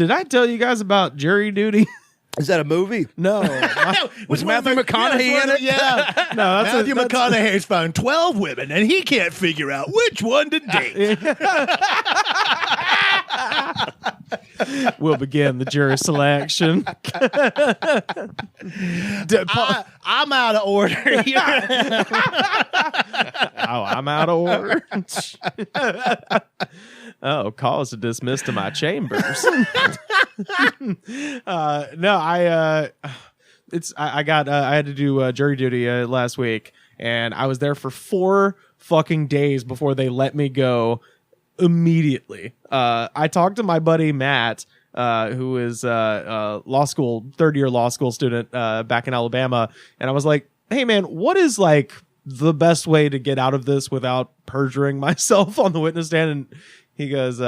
Did I tell you guys about jury duty? Is that a movie? No. Was Matthew McConaughey in it? Yeah. No, Matthew McConaughey's found 12 women, and he can't figure out which one to date. We'll begin the jury selection. I'm out of order here. Oh, I'm out of order. Oh, cause to dismiss to my chambers. No, I had to do jury duty last week, and I was there for 4 fucking days before they let me go immediately. I talked to my buddy Matt, who is law school, 3rd-year law school student back in Alabama, and I was like, hey man, what is like the best way to get out of this without perjuring myself on the witness stand? And he goes,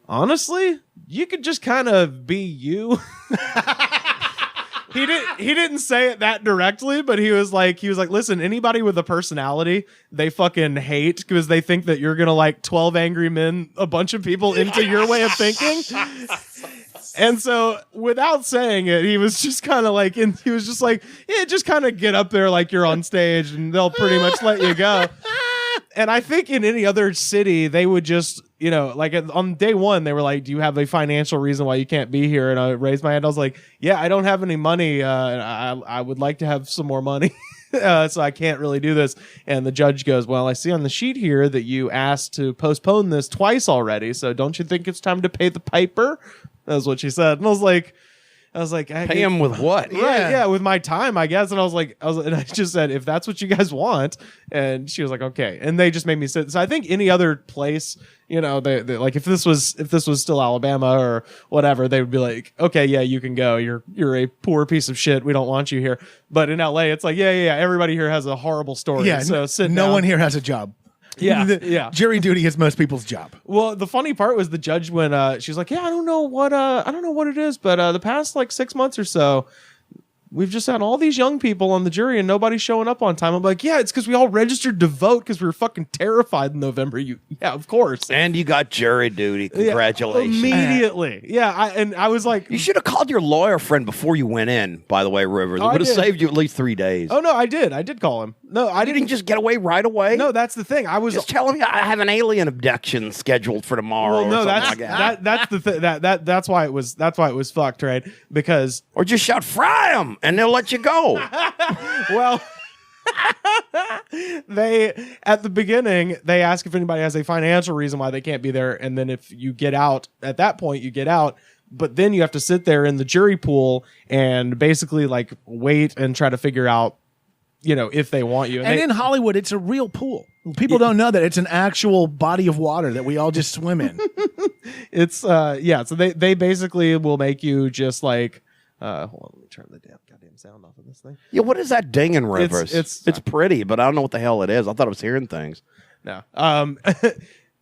honestly, you could just kind of be you. He didn't say it that directly, but he was like, listen, anybody with a personality, they fucking hate because they think that you're gonna like 12 Angry Men a bunch of people into your way of thinking. And so without saying it, he was just kind of like, he was just like, yeah, just kind of get up there like you're on stage and they'll pretty much let you go. And I think in any other city, they would just, you know, like on day one, they were like, do you have a financial reason why you can't be here? And I raised my hand. I was like, yeah, I don't have any money. I would like to have some more money. So I can't really do this. And the judge goes, well, I see on the sheet here that you asked to postpone this twice already. So don't you think it's time to pay the piper? That's what she said. And I was like, pay him with what? Right, yeah, with my time, I guess. And I just said, if that's what you guys want. And she was like, okay. And they just made me sit. So I think any other place, you know, they like if this was still Alabama or whatever, they would be like, okay, yeah, you can go. You're a poor piece of shit. We don't want you here. But in LA, it's like, yeah. Everybody here has a horrible story. Yeah, so sit no down. one here has a job. Yeah, yeah. Jury duty is most people's job. Well, the funny part was the judge when she's like, yeah, I don't know what it is, but the past like 6 months or so, we've just had all these young people on the jury and nobody's showing up on time. I'm like, yeah, it's because we all registered to vote because we were fucking terrified in November. Yeah, of course. And you got jury duty. Congratulations. Yeah, immediately. Yeah, I was like... You should have called your lawyer friend before you went in, by the way, Rivers. It would have saved you at least 3 days. Oh, no, I did. I did call him. No, I didn't just get away right away. No, that's the thing. I was just telling me I have an alien abduction scheduled for tomorrow. Well, no, that's that's the thing. That's why it was fucked, right? Because or just shout fry them and they'll let you go. Well, they at the beginning they ask if anybody has a financial reason why they can't be there, and then if you get out at that point, you get out. But then you have to sit there in the jury pool and basically like wait and try to figure out, you know, if they want you. And in Hollywood, it's a real pool. People don't know that it's an actual body of water that we all just swim in. It's yeah. So they basically will make you just like hold on, let me turn the goddamn sound off of this thing. Yeah, what is that dinging, Rivers? It's pretty, but I don't know what the hell it is. I thought I was hearing things. No.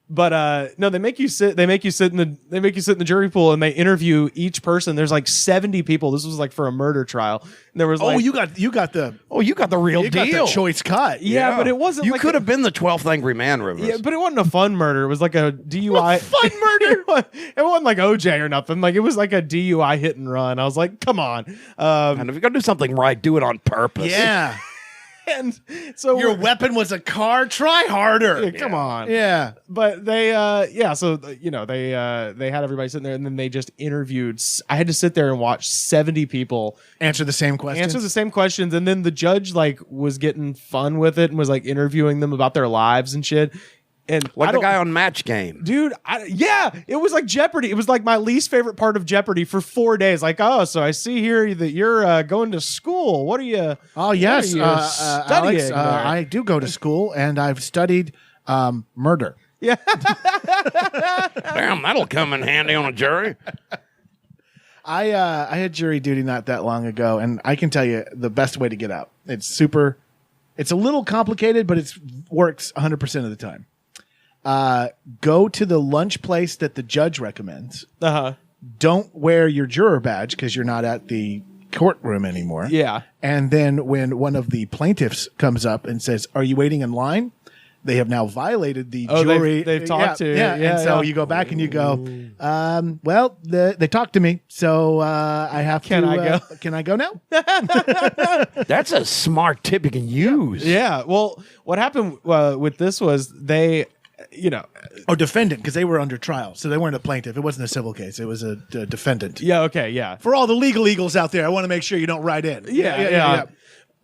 But no, they make you sit in the jury pool and they interview each person. There's like 70 people. This was like for a murder trial. And there was you got the real deal. Got the choice cut. Yeah, but it wasn't. You could have been the 12th Angry Man, Rivers. Yeah, but it wasn't a fun murder. It was like a DUI. Fun murder. It wasn't like OJ or nothing. Like it was like a DUI hit and run. I was like, come on. And if you're gonna do something right, do it on purpose. Yeah. And so your weapon was a car. Try harder. Yeah, come on. Yeah. But they, So you know, they had everybody sitting there, and then they just interviewed. I had to sit there and watch 70 people answer the same questions, and then the judge like was getting fun with it and was like interviewing them about their lives and shit. And like the guy on Match Game. Dude, it was like Jeopardy. It was like my least favorite part of Jeopardy for 4 days. Like, oh, so I see here that you're going to school. What are you Oh, yes. studying? Alex, I do go to school, and I've studied murder. Yeah. Damn, that'll come in handy on a jury. I had jury duty not that long ago, and I can tell you the best way to get out. It's a little complicated, but it works 100% of the time. Go to the lunch place that the judge recommends. Uh-huh. Don't wear your juror badge because you're not at the courtroom anymore. Yeah. And then when one of the plaintiffs comes up and says, "Are you waiting in line?" they have now violated the Oh, jury. they've talked to. Yeah. Yeah, And so yeah. you go back and you go, well, they talked to me, so I have Can to. I go? Can I go now? That's a smart tip you can use. Yeah. Well, what happened with this was they, Or defendant, because they were under trial, so they weren't a plaintiff. It wasn't a civil case; it was a defendant. yeah, okay, yeah. For all the legal eagles out there, I want to make sure you don't write in. Yeah.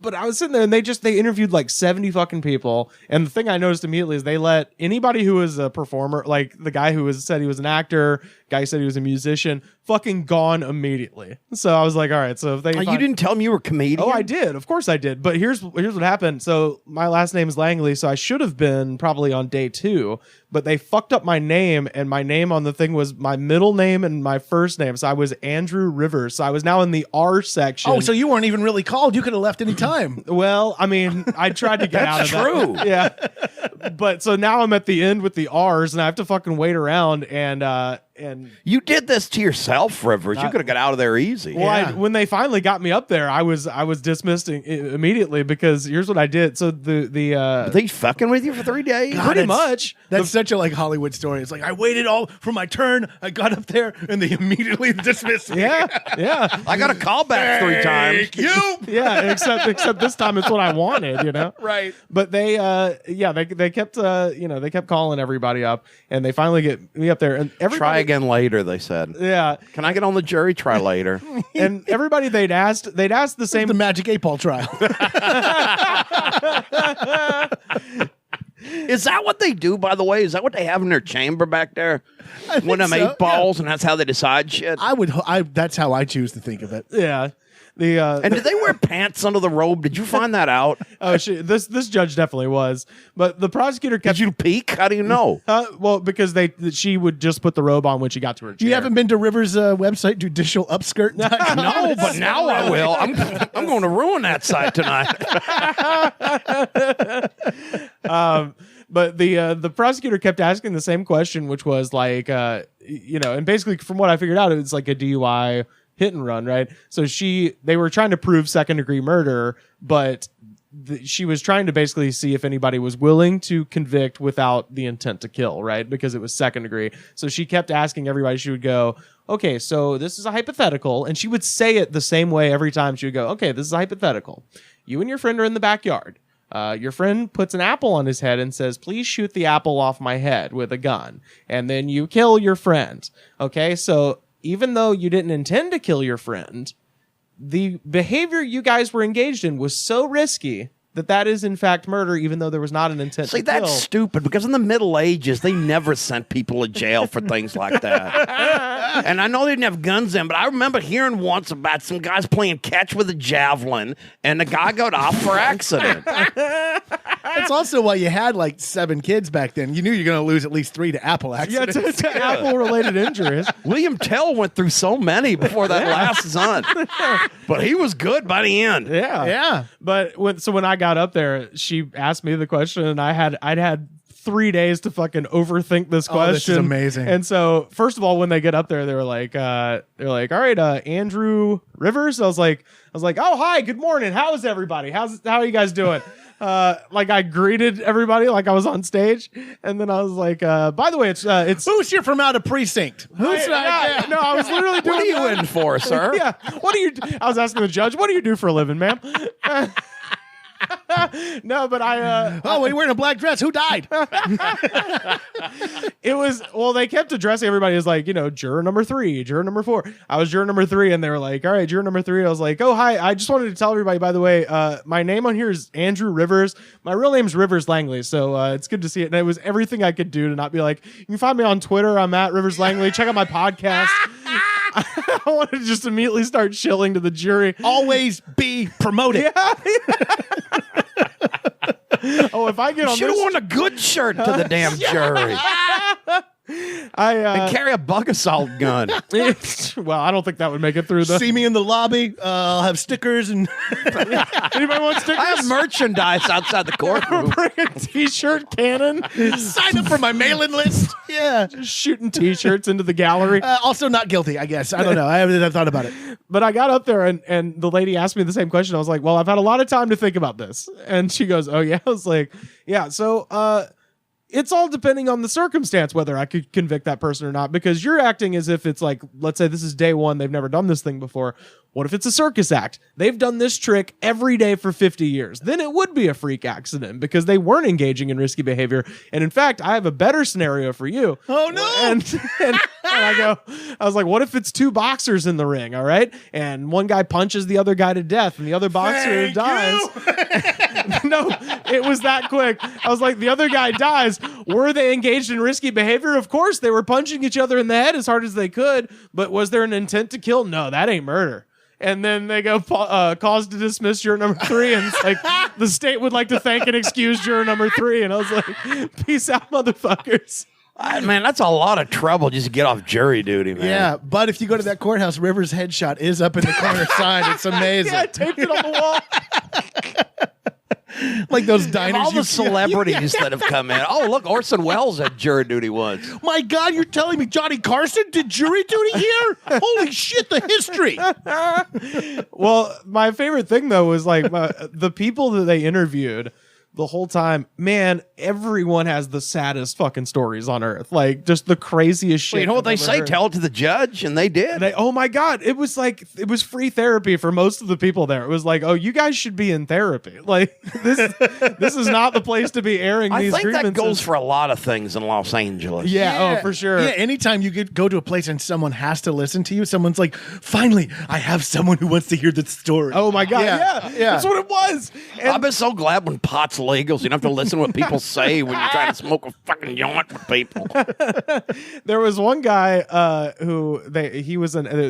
But I was sitting there and they interviewed like 70 fucking people. And the thing I noticed immediately is they let anybody who was a performer, like the guy who said he was an actor, guy who said he was a musician, fucking gone immediately. So I was like, all right, so if they You didn't tell them you were a comedian? Oh, I did. Of course I did. But here's what happened. So my last name is Langley, so I should have been probably on day 2, but they fucked up my name, and my name on the thing was my middle name and my first name. So I was Andrew Rivers. So I was now in the R section. Oh, so you weren't even really called. You could have left any time. Well, I mean, I tried to get out of true. that. Yeah. But so now I'm at the end with the R's, and I have to fucking wait around and You did this to yourself, Rivers. You could have got out of there easy. well, when they finally got me up there, I was dismissed immediately because here's what I did. So Were they fucking with you for 3 days? God, pretty that's- much. That's such a Hollywood story. It's like I waited all for my turn. I got up there and they immediately dismissed me. Yeah. I got a call back 3 times. Thank you. Yeah, except this time it's what I wanted, Right. But they kept they kept calling everybody up, and they finally get me up there, and everybody Try again later, they said. Yeah, Can I get on the jury? Try later. and everybody they'd asked the same. The Magic 8-Ball trial. Is that what they do, by the way? Is that what they have in their chamber back there? When them so, 8 balls, and that's how they decide shit? That's how I choose to think of it. Yeah, the And did they wear pants under the robe? Did you find that out? oh shit, this judge definitely was, but the prosecutor kept. Did you peek? How do you know? Well, because she would just put the robe on when she got to her chair. You haven't been to Rivers' website, judicialupskirt.com? No, but now I will. I'm going to ruin that site tonight. But the prosecutor kept asking the same question, which was like, and basically from what I figured out, it's like a DUI hit and run, right? So they were trying to prove second degree murder, but she was trying to basically see if anybody was willing to convict without the intent to kill, right? Because it was second degree. So she kept asking everybody. She would go, okay, so this is a hypothetical. And she would say it the same way every time. She would go, okay, this is a hypothetical. You and your friend are in the backyard. Your friend puts an apple on his head and says, please shoot the apple off my head with a gun. And then you kill your friend. Okay, so even though you didn't intend to kill your friend, the behavior you guys were engaged in was so risky that is in fact murder, even though there was not an intent to kill. That's stupid, because in the Middle Ages, they never sent people to jail for things like that. And I know they didn't have guns then, but I remember hearing once about some guys playing catch with a javelin, and the guy got off for accident. That's also why you had 7 kids back then. You knew you're going to lose at least 3 to apple Yeah, accidents. to apple-related injuries. William Tell went through so many before that last son. But he was good by the end. Yeah. Yeah. But when I got up there, she asked me the question, and I'd had 3 days to fucking overthink this question. Oh, this is amazing. And so, first of all, when they get up there, all right, Andrew Rivers. I was like, oh, hi, good morning. How's everybody? How are you guys doing? I greeted everybody like I was on stage, and then I was like, by the way, it's Who's here from out of precinct? Who's no, I was literally doing What are you that. in for, sir? Yeah. What do you? I was asking the judge, what do you do for a living, ma'am? No, but Oh, you're wearing a black dress. Who died? it was, they kept addressing everybody as juror number 3, juror number 4. I was juror number 3, and they were like, all right, juror number 3. I was like, oh, hi. I just wanted to tell everybody, by the way, my name on here is Andrew Rivers. My real name's Rivers Langley, so it's good to see it. And it was everything I could do to not be like, you can find me on Twitter. I'm at Rivers Langley. Check out my podcast. I wanted to just immediately start shilling to the jury. Always be promoted. Oh, if I get on Should have this, worn a good shirt to the damn jury. And carry a bug assault gun. Well, I don't think that would make it through the. See me in the lobby. I'll have stickers and Anybody want stickers? I have merchandise outside the courtroom. Bring a t-shirt cannon. sign up for my mailing list. Yeah. Just shooting t-shirts into the gallery. Also not guilty, I guess. I don't know. I haven't thought about it. But I got up there and the lady asked me the same question. I was like, well, I've had a lot of time to think about this. And she goes, oh, yeah. I was like, yeah. So it's all depending on the circumstance, whether I could convict that person or not, because you're acting as if it's like, let's say this is day one. They've never done this thing before. What if it's a circus act? They've done this trick every day for 50 years. Then it would be a freak accident because they weren't engaging in risky behavior. And in fact, I have a better scenario for you. Oh, no. And I was like, what if it's two boxers in the ring? All right. And one guy punches the other guy to death and the other boxer dies. No, it was that quick. I was like, the other guy dies. Were they engaged in risky behavior? Of course, they were punching each other in the head as hard as they could. But was there an intent to kill? No, that ain't murder. And then they go, cause to dismiss juror number 3. And it's like, the state would like to thank and excuse juror number 3. And I was like, peace out, motherfuckers. Man, that's a lot of trouble just to get off jury duty, man. Yeah, but if you go to that court's, Rivers' headshot is up in the corner sign. It's amazing. Yeah, I taped it on the wall. Like those diners. All the celebrities that have come in. Oh, look, Orson Welles had jury duty once. My God, you're telling me Johnny Carson did jury duty here? Holy shit, the history. Well, my favorite thing, though, was like the people that they interviewed the whole time. Man, everyone has the saddest fucking stories on earth. Like, just the craziest shit. Well, you know what I've they ever say? heard. Tell it to the judge, and they did. And oh my God, it was free therapy for most of the people there. It was like, oh, you guys should be in therapy. Like, this is not the place to be airing I these think grievances. that goes for a lot of things in Los Angeles. Yeah, oh, for sure. Yeah, anytime you go to a place and someone has to listen to you, someone's like, finally, I have someone who wants to hear the story. Oh my God, yeah. That's what it was. And I've been so glad when pot's legal, so you don't have to listen to what people say when you're trying to smoke a fucking joint with people. there was one guy who they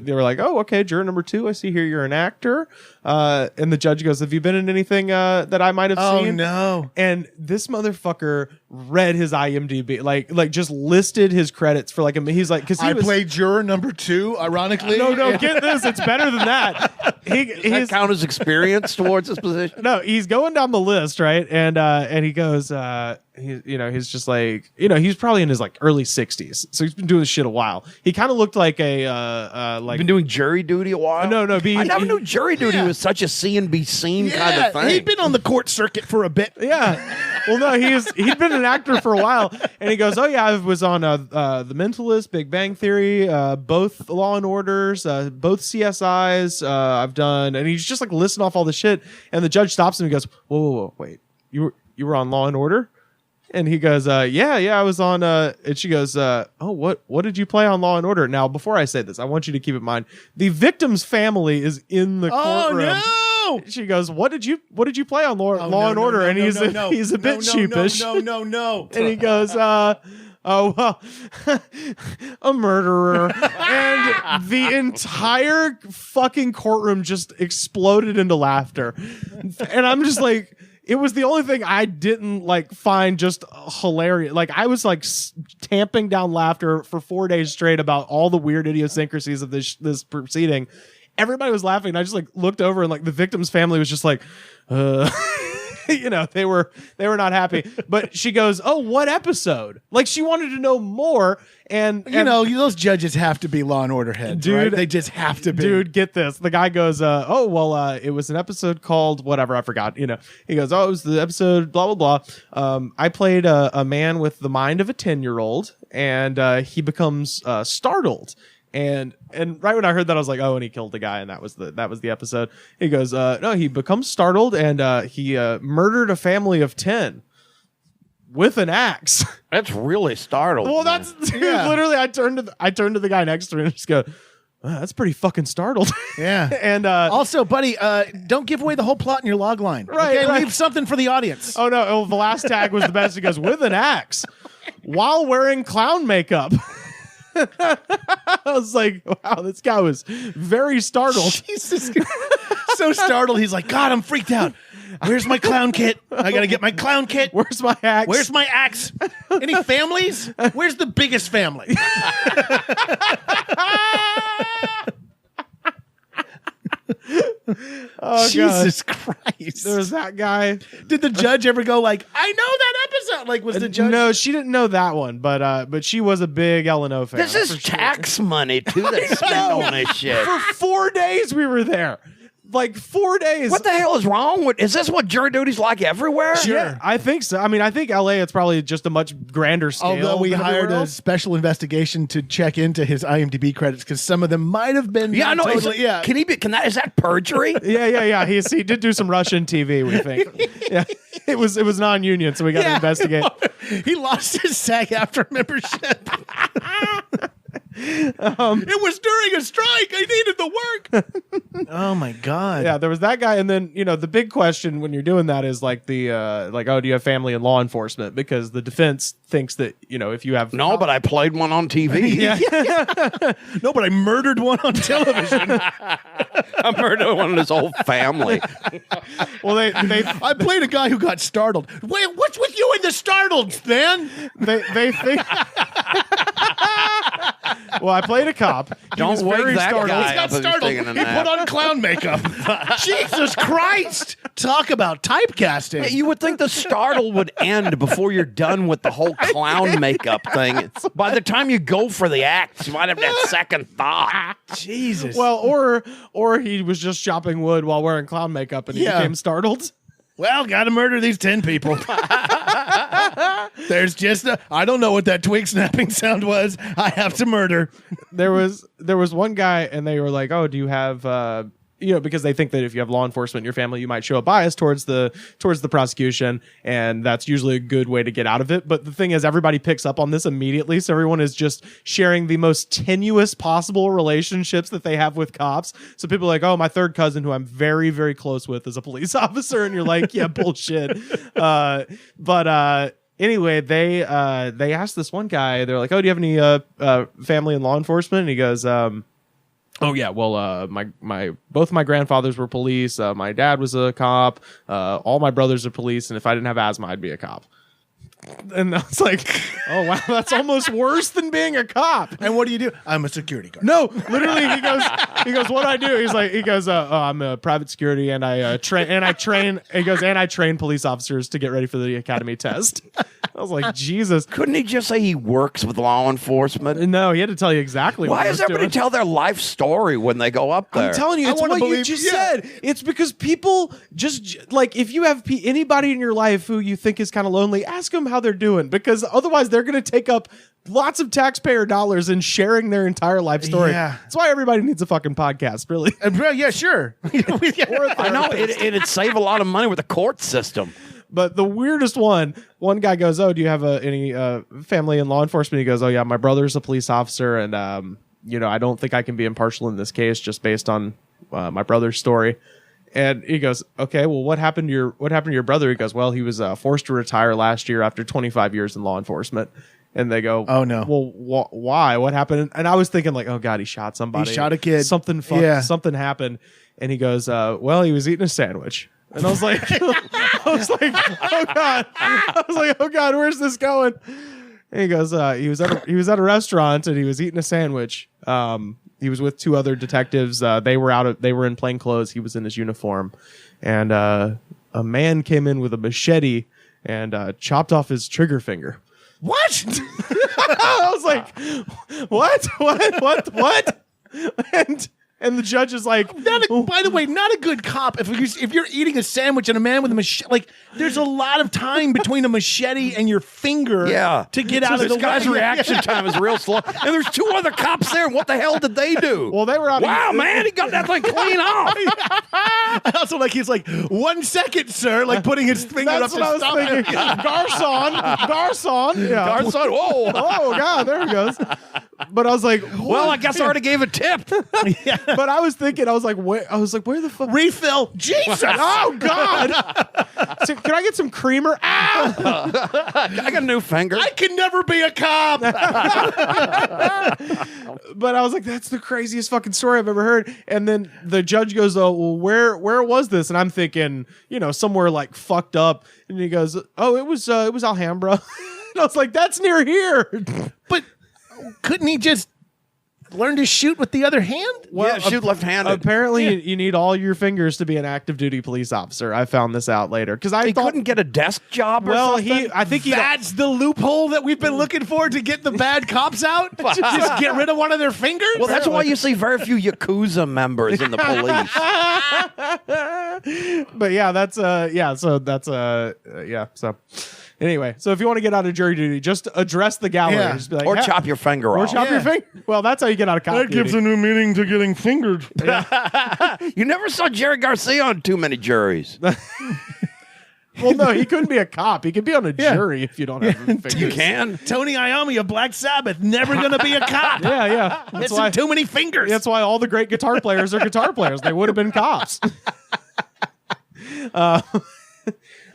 were like, oh, okay, juror number 2, I see here you're an actor. And the judge goes, have you been in anything that I might have seen? Oh, no. And this motherfucker read his IMDb, like just listed his credits for like he's like, because I played juror number 2, ironically. No, get this, it's better than that. Does that count as experience towards this position? No, he's going down the list, right? And he goes, he's just like, he's probably in his like early 60s, so he's been doing this shit a while. He kind of looked like like Been doing jury duty a while. No, I never knew jury duty was such a see and be seen kind of thing. He'd been on the court circuit for a bit. Yeah. Well, no, he'd been an actor for a while, and he goes, oh yeah, I was on The Mentalist, Big Bang Theory, both Law and Orders, both CSIs. I've done, and he's just like listing off all the shit, and the judge stops him and goes, whoa, wait, you were on Law and Order? And he goes, yeah, I was on, and she goes, oh, what did you play on Law and Order? Now, before I say this, I want you to keep in mind, the victim's family is in the courtroom. Oh, no! She goes, what did you play on Law and Order? And he's a bit sheepish. No. And he goes, oh, well, a murderer. And the entire fucking courtroom just exploded into laughter. And I'm just like, it was the only thing I didn't like find just hilarious. Like, I was like tamping down laughter for 4 days straight about all the weird idiosyncrasies of this proceeding. Everybody was laughing. And I just like looked over, and like the victim's family was just like, they were not happy. But she goes, oh, what episode? Like, she wanted to know more. And those judges have to be Law and Order heads, dude. Right? They just have to be. Dude, get this. The guy goes, it was an episode called whatever, I forgot. He goes, oh, it was the episode blah blah blah. I played a man with the mind of a 10-year-old, and he becomes startled. And right when I heard that, I was like, oh, and he killed the guy, and that was the episode. He goes, no, he becomes startled, and he murdered a family of 10 with an axe. That's really startled. Well, that's literally. I turned to the guy next to me and just go, wow, that's pretty fucking startled. Yeah. And also, buddy, don't give away the whole plot in your log line. Right, Okay? right. Leave something for the audience. oh no, the last tag was the best. He goes, with an axe while wearing clown makeup. I was like, wow, this guy was very startled. Jesus. So startled. He's like, God, I'm freaked out. Where's my clown kit? I got to get my clown kit. Where's my axe? Where's my axe? Any families? Where's the biggest family? Oh, Jesus God. Christ. There was that guy. Did the judge ever go like, I know that episode? Like, was the judge? No, she didn't know that one, but she was a big L&O fan. This is tax money, too, they spend on this shit. For 4 days we were there. Like 4 days. What the hell is wrong with? Is this what jury duty's like everywhere? Yeah, I think so. I mean, I think LA, it's probably just a much grander scale. Although we than hired everywhere a else. special investigation to check into his IMDb credits because some of them might have been. Yeah, I know. Totally, yeah. Can he be? Is that perjury? Yeah. He did do some Russian TV, we think. Yeah, it was non-union, so we got to investigate. He lost his SAG-AFTRA membership. It was during a strike. I needed the work. Oh my God. Yeah, there was that guy, and then the big question when you're doing that is like do you have family in law enforcement? Because the defense thinks that if you have No, but I played one on TV. No, but I murdered one on television. I murdered one of his whole family. well they I played a guy who got startled. Wait, what's with you and the startled, man? they think. Well, I played a cop. He Don't was wake very that startled. guy He got up if he's startled. taking a He nap. put on clown makeup. Jesus Christ! Talk about typecasting. You would think the startle would end before you're done with the whole clown makeup thing. By the time you go for the act, you might have that second thought. Jesus. Well, or he was just chopping wood while wearing clown makeup and he became startled. Well, gotta murder these 10 people. There's just I don't know what that twig snapping sound was. I have to murder. There was one guy and they were like, "Oh, do you have because they think that if you have law enforcement in your family, you might show a bias towards the prosecution, and that's usually a good way to get out of it." But the thing is, everybody picks up on this immediately, so everyone is just sharing the most tenuous possible relationships that they have with cops. So people are like, "Oh, my third cousin, who I'm very, very close with, is a police officer," and you're like, "Yeah, bullshit." Anyway, they asked this one guy. They're like, "Oh, do you have any family in law enforcement?" And he goes, "Oh yeah, well, both my grandfathers were police. My dad was a cop. All my brothers are police, and if I didn't have asthma, I'd be a cop." And I was like, "Oh wow, that's almost worse than being a cop." And what do you do? I'm a security guard. No, literally, he goes, "What do I do?" He goes, "I'm a private security, and I train." He goes, "And I train police officers to get ready for the academy test." I was like, Jesus. Couldn't he just say he works with law enforcement? No, he had to tell you exactly what Why he does was everybody doing. tell their life story when they go up there? I'm telling you, it's wanna what you believe- just yeah. said. It's because people just like if you have anybody in your life who you think is kind of lonely, ask them how they're doing, because otherwise they're going to take up lots of taxpayer dollars in sharing their entire life story. Yeah. That's why everybody needs a fucking podcast, really. Yeah, sure. I know it'd save a lot of money with the court system. But the weirdest one guy goes, "Oh, do you have any family in law enforcement?" He goes, "Oh yeah, my brother's a police officer, and I don't think I can be impartial in this case just based on my brother's story." And he goes, "Okay, well, what happened to your brother?" He goes, "Well, he was forced to retire last year after 25 years in law enforcement." And they go, "Oh no! Well, why? What happened?" And I was thinking like, "Oh God, he shot somebody. He shot a kid. Something Something happened." And he goes, "Well, he was eating a sandwich." And I was like, "Oh God!" I was like, "Oh God, where's this going?" And he goes, "He was at a restaurant and he was eating a sandwich. He was with two other detectives. They were in plain clothes. He was in his uniform, and a man came in with a machete and chopped off his trigger finger." What? I was like, "What?" And the judge is like, By the way, not a good cop. If you're eating a sandwich and a man with a machete, like there's a lot of time between a machete and your finger to get out of the This guy's way. reaction time is real slow. And there's two other cops there. What the hell did they do? Well, they were out. Wow, man, he got that thing clean off. I also like he's like 1 second, sir, like putting his finger up That's to what I was stop him. thinking. Garcon. Yeah. Garcon, whoa. Oh God, there he goes. But I was like, Well, I guess I already gave a tip. But I was thinking, I was like, where the fuck? Refill. Jesus. Oh God! So, can I get some creamer? Ow! I got a new finger. I can never be a cop. But I was like, that's the craziest fucking story I've ever heard. And then the judge goes, "Oh, well, where was this?" And I'm thinking, somewhere like fucked up. And he goes, "Oh, it was Alhambra." And I was like, "That's near here." But couldn't he just learn to shoot with the other hand? Well, shoot left-handed. Apparently, you need all your fingers to be an active duty police officer. I found this out later because I He thought couldn't get a desk job or something? I think That's the loophole that we've been looking for to get the bad cops out. Just get rid of one of their fingers. Well, that's why you see very few Yakuza members in the police. But yeah, that's so anyway, so if you want to get out of jury duty, just address the gallery. Yeah. Just be like, Or chop your finger or off. chop your finger. Well, that's how you get out of cop duty. a new meaning to getting fingered. You never saw Jerry Garcia on too many juries. Well, no, he couldn't be a cop. He could be on a jury if you don't have fingers. You can. Tony Iommi of Black Sabbath, never going to be a cop. Yeah. That's why, Missing too many fingers. that's why all the great guitar players are guitar players. They would have been cops.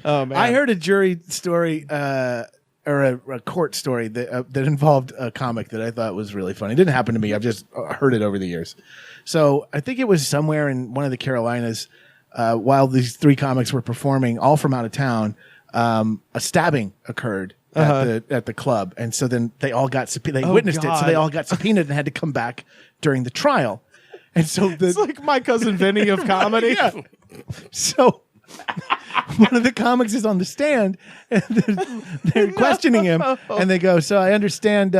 Oh man! I heard a jury story or a court story that involved a comic that I thought was really funny. It didn't happen to me. I've just heard it over the years. So I think it was somewhere in one of the Carolinas while these three comics were performing, all from out of town. A stabbing occurred at the club, and so then they all got they witnessed it. So they all got subpoenaed and had to come back during the trial. And so it's like My Cousin Vinny of comedy. Yeah. So one of the comics is on the stand and they're questioning him and they go, "So I understand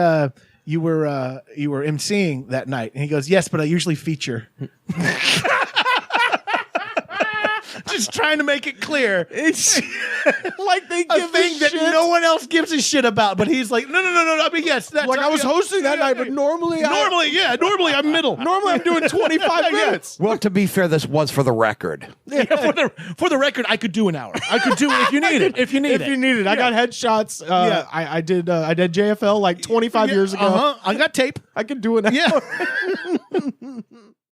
you were emceeing that night." And he goes, "Yes, but I usually feature." Just trying to make it clear. It's like they A give thing a that shit. no one else gives a shit about, but he's like, no. I mean, yes, that's Like I was hosting that night, but normally I'm middle. normally I'm doing 25 minutes. Well, to be fair, this was for the record. Yeah, for the record, I could do an hour. I could do it if you need it. If you need If you need it, I got headshots. Yeah. I did JFL like 25 years ago. I got tape. I could do it. Yeah.